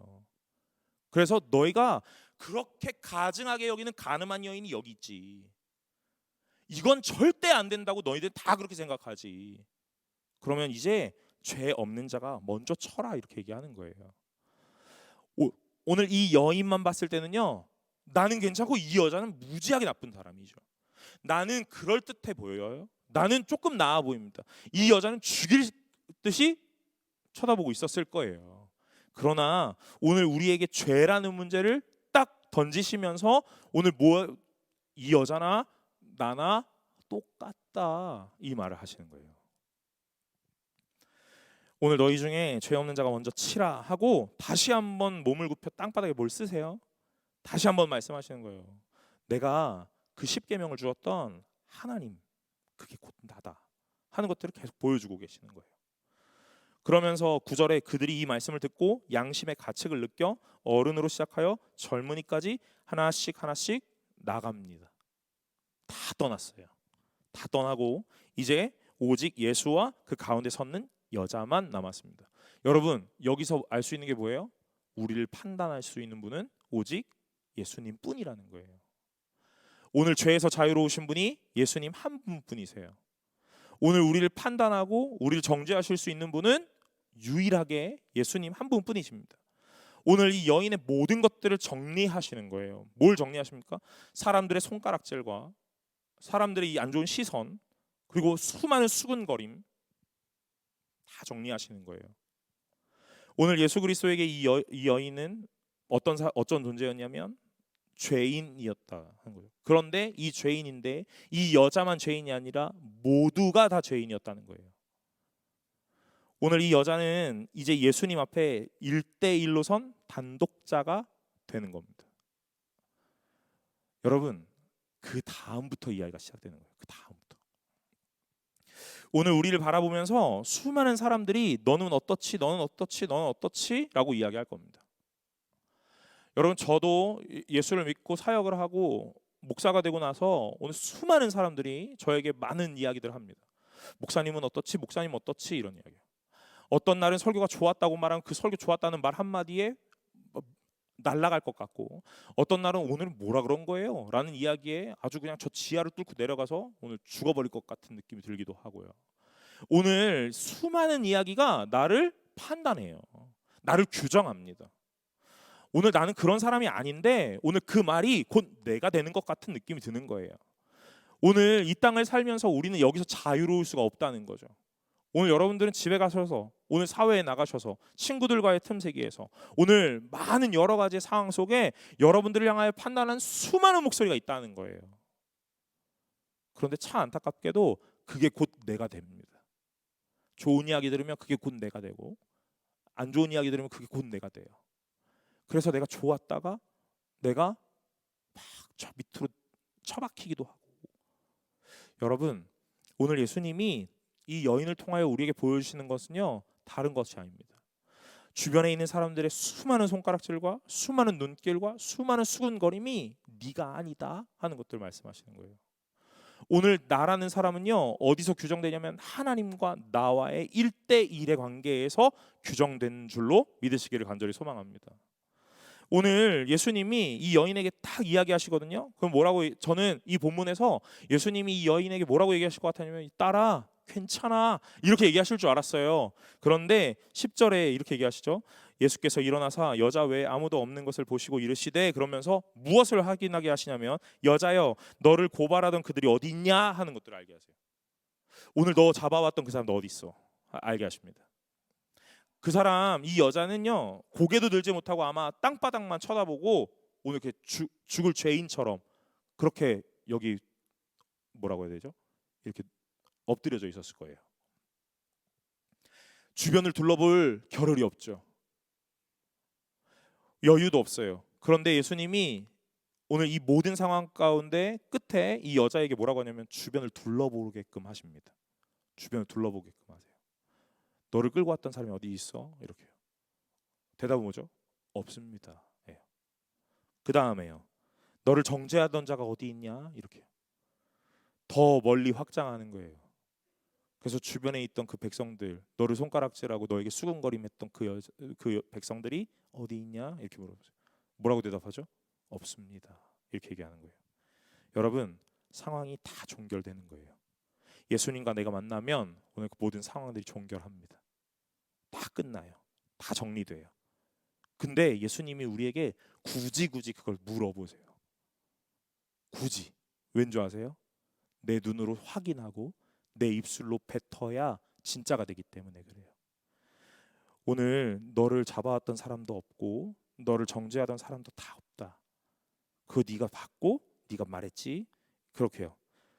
그래서 너희가 그렇게 가증하게 여기는 가늠한 여인이 여기 있지. 이건 절대 안 된다고 너희들 다 그렇게 생각하지. 그러면 이제 죄 없는 자가 먼저 쳐라 이렇게 얘기하는 거예요. 오늘 이 여인만 봤을 때는요, 나는 괜찮고 이 여자는 무지하게 나쁜 사람이죠. 나는 그럴듯해 보여요. 나는 조금 나아 보입니다. 이 여자는 죽일 듯이 쳐다보고 있었을 거예요. 그러나 오늘 우리에게 죄라는 문제를 딱 던지시면서 오늘 이 여자나 나나 똑같다 이 말을 하시는 거예요. 오늘 너희 중에 죄 없는 자가 먼저 치라 하고 다시 한번 몸을 굽혀 땅바닥에 뭘 쓰세요? 다시 한번 말씀하시는 거예요. 내가 그 십계명을 주었던 하나님, 그게 곧 나다 하는 것들을 계속 보여주고 계시는 거예요. 그러면서 9절에 그들이 이 말씀을 듣고 양심의 가책을 느껴 어른으로 시작하여 젊은이까지 하나씩 나갑니다. 다 떠났어요. 다 떠나고 이제 오직 예수와 그 가운데 섰는 여자만 남았습니다. 여러분, 여기서 알 수 있는 게 뭐예요? 우리를 판단할 수 있는 분은 오직 예수님 뿐이라는 거예요. 오늘 죄에서 자유로우신 분이 예수님 한 분뿐이세요. 오늘 우리를 판단하고 우리를 정죄하실 수 있는 분은 유일하게 예수님 한 분뿐이십니다. 오늘 이 여인의 모든 것들을 정리하시는 거예요. 뭘 정리하십니까? 사람들의 손가락질과 사람들의 이 안 좋은 시선, 그리고 수많은 수군거림 다 정리하시는 거예요. 오늘 예수 그리스도에게 이 여인은 어떤 존재였냐면 죄인이었다 하는 거예요. 그런데 이 죄인인데 이 여자만 죄인이 아니라 모두가 다 죄인이었다는 거예요. 오늘 이 여자는 이제 예수님 앞에 1대1로 선 단독자가 되는 겁니다. 여러분, 그 다음부터 이야기가 시작되는 거예요. 그 다음부터. 오늘 우리를 바라보면서 수많은 사람들이 너는 어떻지, 너는 어떻지, 너는 어떻지 라고 이야기할 겁니다. 여러분, 저도 예수를 믿고 사역을 하고 목사가 되고 나서 오늘 수많은 사람들이 저에게 많은 이야기들을 합니다. 목사님은 어떻지, 목사님 어떻지 이런 이야기예요. 어떤 날은 설교가 좋았다고 말하면 그 설교 좋았다는 말 한마디에 날아갈 것 같고, 어떤 날은 오늘은 뭐라 그런 거예요? 라는 이야기에 아주 그냥 저 지하를 뚫고 내려가서 오늘 죽어버릴 것 같은 느낌이 들기도 하고요. 오늘 수많은 이야기가 나를 판단해요. 나를 규정합니다. 오늘 나는 그런 사람이 아닌데 오늘 그 말이 곧 내가 되는 것 같은 느낌이 드는 거예요. 오늘 이 땅을 살면서 우리는 여기서 자유로울 수가 없다는 거죠. 오늘 여러분들은 집에 가셔서, 오늘 사회에 나가셔서 친구들과의 틈새기에서 오늘 많은 여러 가지 상황 속에 여러분들을 향하여 판단하는 수많은 목소리가 있다는 거예요. 그런데 참 안타깝게도 그게 곧 내가 됩니다. 좋은 이야기 들으면 그게 곧 내가 되고, 안 좋은 이야기 들으면 그게 곧 내가 돼요. 그래서 내가 좋았다가 내가 막 저 밑으로 처박히기도 하고. 여러분, 오늘 예수님이 이 여인을 통하여 우리에게 보여주시는 것은요, 다른 것이 아닙니다. 주변에 있는 사람들의 수많은 손가락질과 수많은 눈길과 수많은 수군거림이 네가 아니다 하는 것들을 말씀하시는 거예요. 오늘 나라는 사람은요, 어디서 규정되냐면 하나님과 나와의 1대1의 관계에서 규정된 줄로 믿으시기를 간절히 소망합니다. 오늘 예수님이 이 여인에게 딱 이야기하시거든요. 그럼 뭐라고, 저는 이 본문에서 예수님이 이 여인에게 뭐라고 얘기하실 것 같냐면 딸아 괜찮아 이렇게 얘기하실 줄 알았어요. 그런데 10절에 이렇게 얘기하시죠. 예수께서 일어나사 여자 외에 아무도 없는 것을 보시고 이르시되, 그러면서 무엇을 확인하게 하시냐면 여자여 너를 고발하던 그들이 어디 있냐 하는 것들을 알게 하세요. 오늘 너 잡아왔던 그 사람 너 어디 있어 알게 하십니다. 그 사람, 이 여자는요 고개도 들지 못하고 아마 땅바닥만 쳐다보고 오늘 이렇게 죽을 죄인처럼 그렇게 여기 뭐라고 해야 되죠? 이렇게 엎드려져 있었을 거예요. 주변을 둘러볼 겨를이 없죠. 여유도 없어요. 그런데 예수님이 오늘 이 모든 상황 가운데 끝에 이 여자에게 뭐라고 하냐면 주변을 둘러보게끔 하십니다. 주변을 둘러보게끔 하세요. 너를 끌고 왔던 사람이 어디 있어? 이렇게요. 대답은 뭐죠? 없습니다. 예. 그 다음에요. 너를 정죄하던 자가 어디 있냐? 이렇게요. 더 멀리 확장하는 거예요. 그래서 주변에 있던 그 백성들, 너를 손가락질하고 너에게 수군거림했던 그 백성들이 어디 있냐? 이렇게 물어보세요. 뭐라고 대답하죠? 없습니다. 이렇게 얘기하는 거예요. 여러분, 상황이 다 종결되는 거예요. 예수님과 내가 만나면 오늘 그 모든 상황들이 종결합니다. 끝나요. 다 정리돼요. 근데 예수님이 우리에게 굳이 그걸 물어보세요. 굳이. 왠 줄 아세요? 내 눈으로 확인하고 내 입술로 뱉어야 진짜가 되기 때문에 그래요. 오늘 너를 잡아왔던 사람도 없고 너를 정죄하던 사람도 다 없다. 그거 네가 받고 네가 말했지. 그렇게요.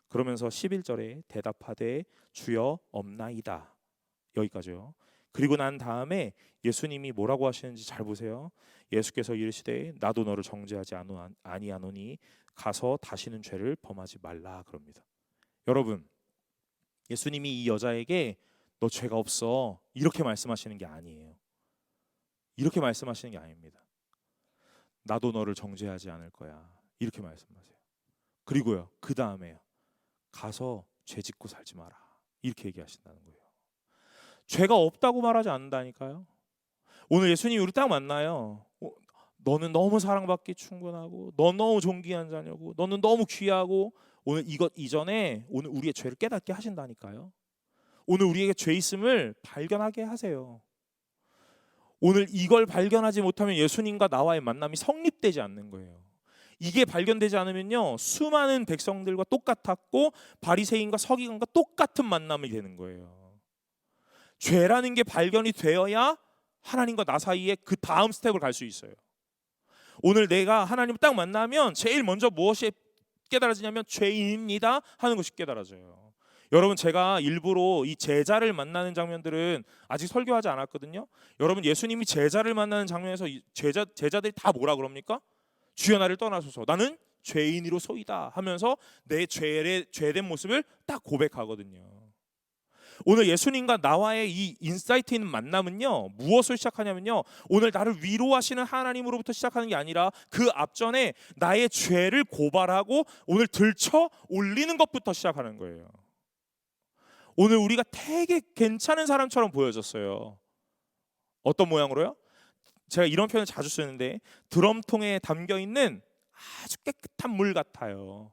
그러면서 11절에 대답하되 주여 없나이다. 여기까지요. 그리고 난 다음에 예수님이 뭐라고 하시는지 잘 보세요. 예수께서 이르시되 나도 너를 정죄하지 아니하노니 가서 다시는 죄를 범하지 말라 그럽니다. 여러분, 예수님이 이 여자에게 너 죄가 없어 이렇게 말씀하시는 게 아니에요. 이렇게 말씀하시는 게 아닙니다. 나도 너를 정죄하지 않을 거야 이렇게 말씀하세요. 그리고요, 그 다음에요, 가서 죄 짓고 살지 마라 이렇게 얘기하신다는 거예요. 죄가 없다고 말하지 않는다니까요. 오늘 예수님이 우리 딱 만나요. 너는 너무 사랑받기 충분하고 넌 너무 존귀한 자녀고 너는 너무 귀하고 오늘 이것 이전에 오늘 우리의 죄를 깨닫게 하신다니까요. 오늘 우리에게 죄 있음을 발견하게 하세요. 오늘 이걸 발견하지 못하면 예수님과 나와의 만남이 성립되지 않는 거예요. 이게 발견되지 않으면요, 수많은 백성들과 똑같았고 바리새인과 서기관과 똑같은 만남이 되는 거예요. 죄라는 게 발견이 되어야 하나님과 나 사이에 그 다음 스텝을 갈 수 있어요. 오늘 내가 하나님을 딱 만나면 제일 먼저 무엇이 깨달아지냐면 죄인입니다 하는 것이 깨달아져요. 여러분, 제가 일부러 이 제자를 만나는 장면들은 아직 설교하지 않았거든요. 여러분, 예수님이 제자를 만나는 장면에서 제자들이 다 뭐라 그럽니까? 주여 나를 떠나소서 나는 죄인이로소이다 하면서 내 죄된 모습을 딱 고백하거든요. 오늘 예수님과 나와의 이 인사이트 있는 만남은요, 무엇을 시작하냐면요, 오늘 나를 위로하시는 하나님으로부터 시작하는 게 아니라 그 앞전에 나의 죄를 고발하고 오늘 들쳐 올리는 것부터 시작하는 거예요. 오늘 우리가 되게 괜찮은 사람처럼 보여졌어요. 어떤 모양으로요? 제가 이런 표현을 자주 쓰는데 드럼통에 담겨있는 아주 깨끗한 물 같아요.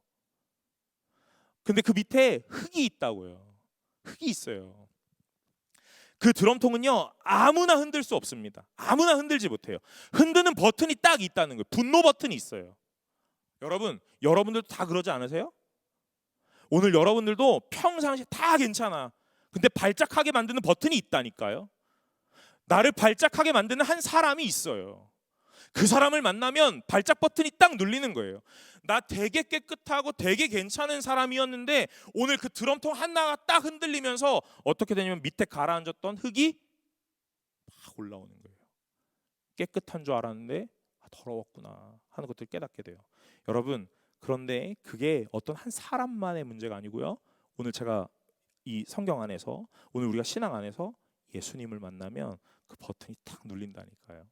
근데 그 밑에 흙이 있다고요. 흙이 있어요. 그 드럼통은요, 아무나 흔들 수 없습니다. 아무나 흔들지 못해요. 흔드는 버튼이 딱 있다는 거예요. 분노 버튼이 있어요. 여러분들도 다 그러지 않으세요? 오늘 여러분들도 평상시에 다 괜찮아. 근데 발작하게 만드는 버튼이 있다니까요. 나를 발작하게 만드는 한 사람이 있어요. 그 사람을 만나면 발작 버튼이 딱 눌리는 거예요. 나 되게 깨끗하고 되게 괜찮은 사람이었는데 오늘 그 드럼통 하나가 딱 흔들리면서 어떻게 되냐면 밑에 가라앉았던 흙이 막 올라오는 거예요. 깨끗한 줄 알았는데 더러웠구나 하는 것들을 깨닫게 돼요. 여러분, 그런데 그게 어떤 한 사람만의 문제가 아니고요. 오늘 제가 이 성경 안에서, 오늘 우리가 신앙 안에서 예수님을 만나면 그 버튼이 딱 눌린다니까요.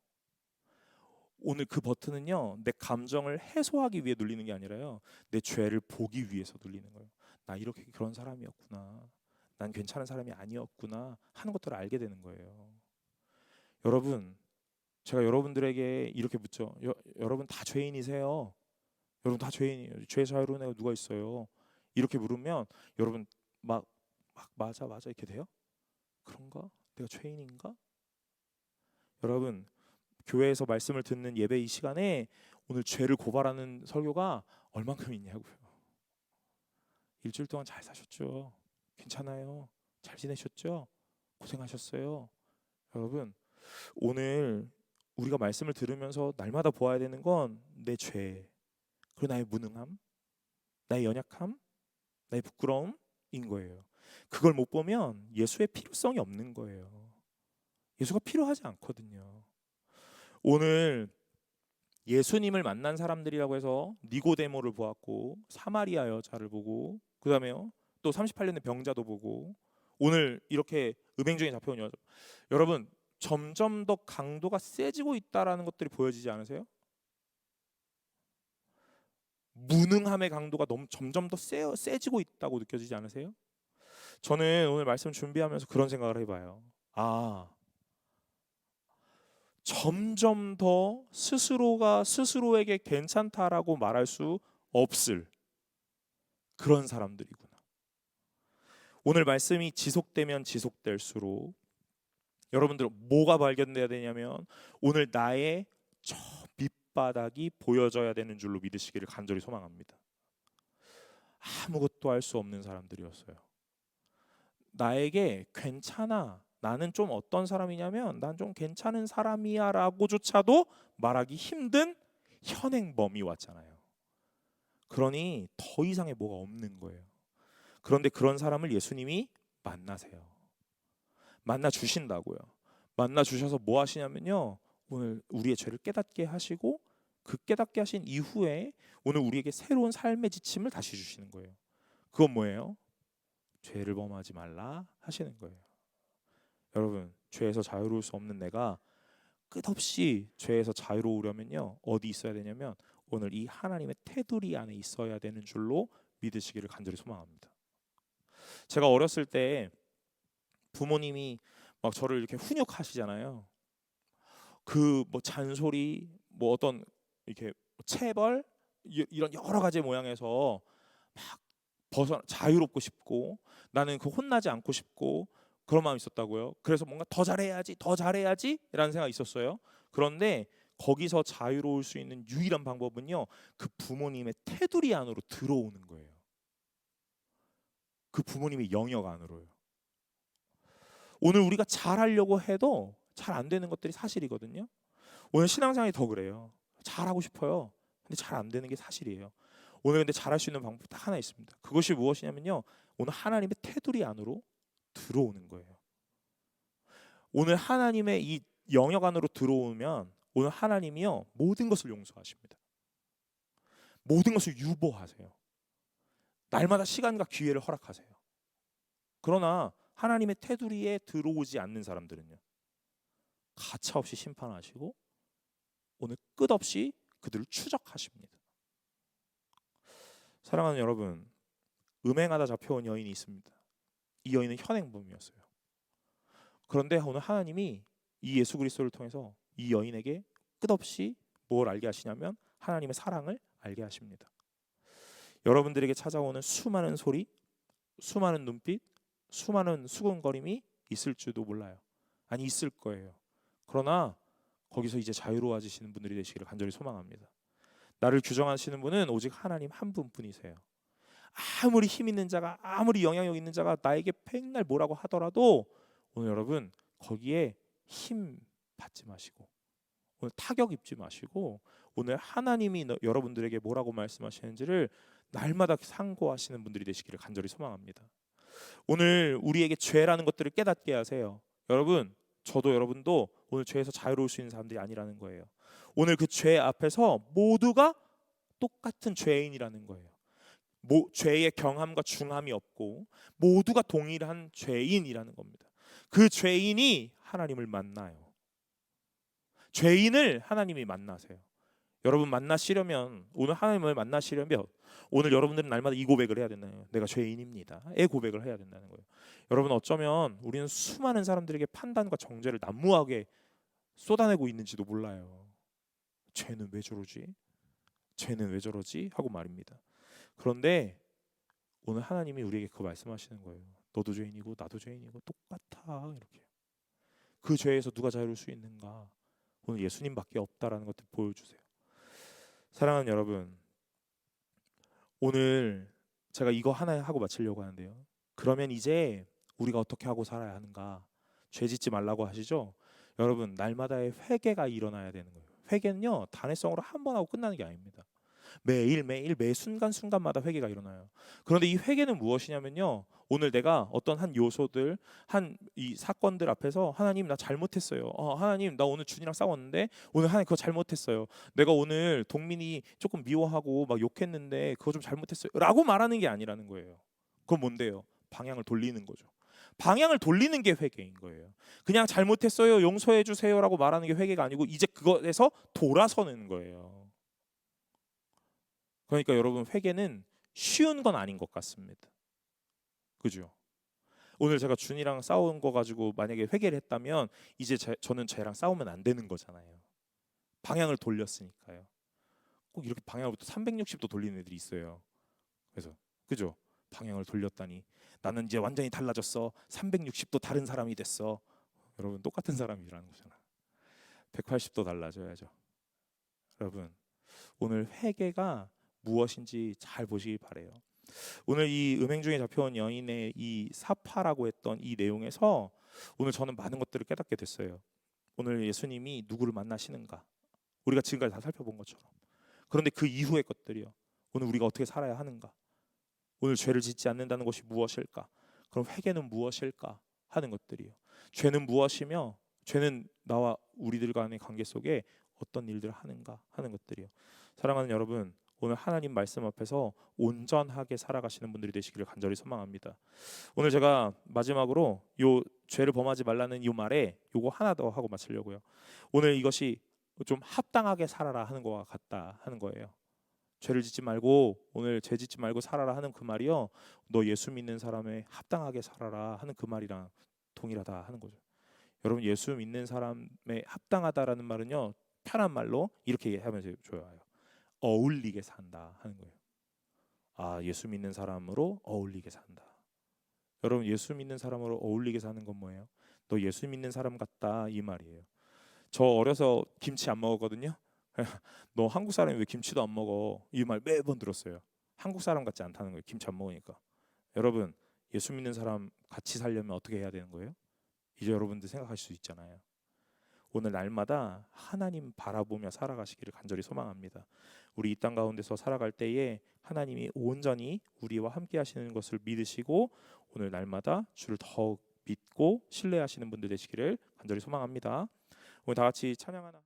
오늘 그 버튼은요, 내 감정을 해소하기 위해 눌리는 게 아니라요, 내 죄를 보기 위해서 눌리는 거예요. 나 이렇게 그런 사람이었구나, 난 괜찮은 사람이 아니었구나 하는 것들을 알게 되는 거예요. 여러분, 제가 여러분들에게 이렇게 묻죠. 여러분 다 죄인이세요? 여러분 다 죄인이에요. 죄 자유로운 애가 누가 있어요? 이렇게 물으면 여러분 막 맞아 이렇게 돼요? 그런가? 내가 죄인인가? 여러분, 교회에서 말씀을 듣는 예배 이 시간에 오늘 죄를 고발하는 설교가 얼만큼 있냐고요. 일주일 동안 잘 사셨죠? 괜찮아요? 잘 지내셨죠? 고생하셨어요? 여러분, 오늘 우리가 말씀을 들으면서 날마다 보아야 되는 건 내 죄, 그리고 나의 무능함, 나의 연약함, 나의 부끄러움인 거예요. 그걸 못 보면 예수의 필요성이 없는 거예요. 예수가 필요하지 않거든요. 오늘 예수님을 만난 사람들이라고 해서 니고데모를 보았고 사마리아 여자를 보고 그다음에요, 또 38년의 병자도 보고 오늘 이렇게 음행중에 잡혀온 여자, 여러분 점점 더 강도가 세지고 있다라는 것들이 보여지지 않으세요? 무능함의 강도가 점점 더 세지고 있다고 느껴지지 않으세요? 저는 오늘 말씀 준비하면서 그런 생각을 해봐요. 점점 더 스스로가 스스로에게 괜찮다라고 말할 수 없을 그런 사람들이구나. 오늘 말씀이 지속되면 지속될수록 여러분들 뭐가 발견돼야 되냐면 오늘 나의 저 밑바닥이 보여져야 되는 줄로 믿으시기를 간절히 소망합니다. 아무것도 할 수 없는 사람들이었어요. 나에게 괜찮아, 나는 좀 어떤 사람이냐면 난 좀 괜찮은 사람이야 라고조차도 말하기 힘든 현행범이 왔잖아요. 그러니 더 이상의 뭐가 없는 거예요. 그런데 그런 사람을 예수님이 만나세요. 만나 주신다고요. 만나 주셔서 뭐 하시냐면요, 오늘 우리의 죄를 깨닫게 하시고 그 깨닫게 하신 이후에 오늘 우리에게 새로운 삶의 지침을 다시 주시는 거예요. 그건 뭐예요? 죄를 범하지 말라 하시는 거예요. 여러분, 죄에서 자유로울 수 없는 내가 끝없이 죄에서 자유로우려면요, 어디 있어야 되냐면 오늘 이 하나님의 테두리 안에 있어야 되는 줄로 믿으시기를 간절히 소망합니다. 제가 어렸을 때 부모님이 막 저를 이렇게 훈육하시잖아요. 그 뭐 잔소리, 뭐 어떤 이렇게 체벌, 이런 여러 가지 모양에서 막 벗어 자유롭고 싶고 나는 그 혼나지 않고 싶고 그런 마음이 있었다고요. 그래서 뭔가 더 잘해야지, 더 잘해야지라는 생각이 있었어요. 그런데 거기서 자유로울 수 있는 유일한 방법은요, 그 부모님의 테두리 안으로 들어오는 거예요. 그 부모님의 영역 안으로요. 오늘 우리가 잘하려고 해도 잘 안 되는 것들이 사실이거든요. 오늘 신앙생활이 더 그래요. 잘하고 싶어요. 근데 잘 안 되는 게 사실이에요. 오늘 근데 잘할 수 있는 방법 딱 하나 있습니다. 그것이 무엇이냐면요, 오늘 하나님의 테두리 안으로 들어오는 거예요. 오늘 하나님의 이 영역 안으로 들어오면 오늘 하나님이요, 모든 것을 용서하십니다. 모든 것을 유보하세요. 날마다 시간과 기회를 허락하세요. 그러나 하나님의 테두리에 들어오지 않는 사람들은요, 가차없이 심판하시고 오늘 끝없이 그들을 추적하십니다. 사랑하는 여러분, 음행하다 잡혀온 여인이 있습니다. 이 여인은 현행범이었어요. 그런데 오늘 하나님이 이 예수 그리스도를 통해서 이 여인에게 끝없이 뭘 알게 하시냐면 하나님의 사랑을 알게 하십니다. 여러분들에게 찾아오는 수많은 소리, 수많은 눈빛, 수많은 수군거림이 있을지도 몰라요. 아니, 있을 거예요. 그러나 거기서 이제 자유로워지시는 분들이 되시기를 간절히 소망합니다. 나를 규정하시는 분은 오직 하나님 한 분뿐이세요. 아무리 힘 있는 자가, 아무리 영향력 있는 자가 나에게 백날 뭐라고 하더라도 오늘 여러분 거기에 힘 받지 마시고 오늘 타격 입지 마시고 오늘 하나님이 여러분들에게 뭐라고 말씀하시는지를 날마다 상고하시는 분들이 되시기를 간절히 소망합니다. 오늘 우리에게 죄라는 것들을 깨닫게 하세요. 여러분, 저도 여러분도 오늘 죄에서 자유로울 수 있는 사람들이 아니라는 거예요. 오늘 그 죄 앞에서 모두가 똑같은 죄인이라는 거예요. 죄의 경함과 중함이 없고 모두가 동일한 죄인이라는 겁니다. 그 죄인이 하나님을 만나요. 죄인을 하나님이 만나세요. 여러분 만나시려면, 오늘 하나님을 만나시려면 오늘 여러분들은 날마다 이 고백을 해야 된다는 거예요. 내가 죄인입니다. 의 고백을 해야 된다는 거예요. 여러분, 어쩌면 우리는 수많은 사람들에게 판단과 정죄를 난무하게 쏟아내고 있는지도 몰라요. 죄는 왜 저러지? 죄는 왜 저러지? 하고 말입니다. 그런데 오늘 하나님이 우리에게 그거 말씀하시는 거예요. 너도 죄인이고 나도 죄인이고 똑같아. 이렇게. 그 죄에서 누가 자유로울 수 있는가? 오늘 예수님밖에 없다라는 것을 보여주세요. 사랑하는 여러분, 오늘 제가 이거 하나 하고 마치려고 하는데요. 그러면 이제 우리가 어떻게 하고 살아야 하는가? 죄 짓지 말라고 하시죠? 여러분, 날마다의 회개가 일어나야 되는 거예요. 회개는요, 단회성으로 한 번 하고 끝나는 게 아닙니다. 매일 매 순간순간마다 회개가 일어나요. 그런데 이 회개는 무엇이냐면요, 오늘 내가 어떤 한 요소들, 한 이 사건들 앞에서 하나님 나 잘못했어요. 하나님 나 오늘 준이랑 싸웠는데 오늘 하나님 그거 잘못했어요. 내가 오늘 동민이 조금 미워하고 막 욕했는데 그거 좀 잘못했어요. 라고 말하는 게 아니라는 거예요. 그건 뭔데요? 방향을 돌리는 거죠. 방향을 돌리는 게 회개인 거예요. 그냥 잘못했어요, 용서해 주세요라고 말하는 게 회개가 아니고 이제 그것에서 돌아서는 거예요. 그러니까 여러분, 회개는 쉬운 건 아닌 것 같습니다. 그죠? 오늘 제가 준이랑 싸운 거 가지고 만약에 회개를 했다면 이제 저는 쟤랑 싸우면 안 되는 거잖아요. 방향을 돌렸으니까요. 꼭 이렇게 방향을 또 360도 돌리는 애들이 있어요. 그래서 그죠? 방향을 돌렸다니 나는 이제 완전히 달라졌어. 360도 다른 사람이 됐어. 여러분 똑같은 사람이라는 거잖아. 180도 달라져야죠. 여러분 오늘 회개가 무엇인지 잘 보시기 바래요. 오늘 이 음행 중에 잡혀온 여인의 이 사파라고 했던 이 내용에서 오늘 저는 많은 것들을 깨닫게 됐어요. 오늘 예수님이 누구를 만나시는가, 우리가 지금까지 다 살펴본 것처럼. 그런데 그 이후의 것들이요, 오늘 우리가 어떻게 살아야 하는가, 오늘 죄를 짓지 않는다는 것이 무엇일까, 그럼 회개는 무엇일까 하는 것들이요. 죄는 무엇이며 죄는 나와 우리들 간의 관계 속에 어떤 일들을 하는가 하는 것들이요. 사랑하는 여러분, 오늘 하나님 말씀 앞에서 온전하게 살아가시는 분들이 되시기를 간절히 소망합니다. 오늘 제가 마지막으로 요 죄를 범하지 말라는 이 말에 요거 하나 더 하고 마치려고요. 오늘 이것이 좀 합당하게 살아라 하는 거와 같다 하는 거예요. 죄를 짓지 말고, 오늘 죄 짓지 말고 살아라 하는 그 말이요, 너 예수 믿는 사람에 합당하게 살아라 하는 그 말이랑 동일하다 하는 거죠. 여러분 예수 믿는 사람에 합당하다라는 말은요, 편한 말로 이렇게 하면 좋아요. 어울리게 산다 하는 거예요. 아, 예수 믿는 사람으로 어울리게 산다. 여러분 예수 믿는 사람으로 어울리게 사는 건 뭐예요? 너 예수 믿는 사람 같다 이 말이에요. 저 어려서 김치 안 먹었거든요. 너 한국 사람이 왜 김치도 안 먹어? 이 말 매번 들었어요. 한국 사람 같지 않다는 거예요. 김치 안 먹으니까. 여러분 예수 믿는 사람 같이 살려면 어떻게 해야 되는 거예요? 이제 여러분들 생각하실 수 있잖아요. 오늘 날마다 하나님 바라보며 살아가시기를 간절히 소망합니다. 우리 이 땅 가운데서 살아갈 때에 하나님이 온전히 우리와 함께 하시는 것을 믿으시고 오늘 날마다 주를 더욱 믿고 신뢰하시는 분들 되시기를 간절히 소망합니다. 오늘 다 같이 찬양하나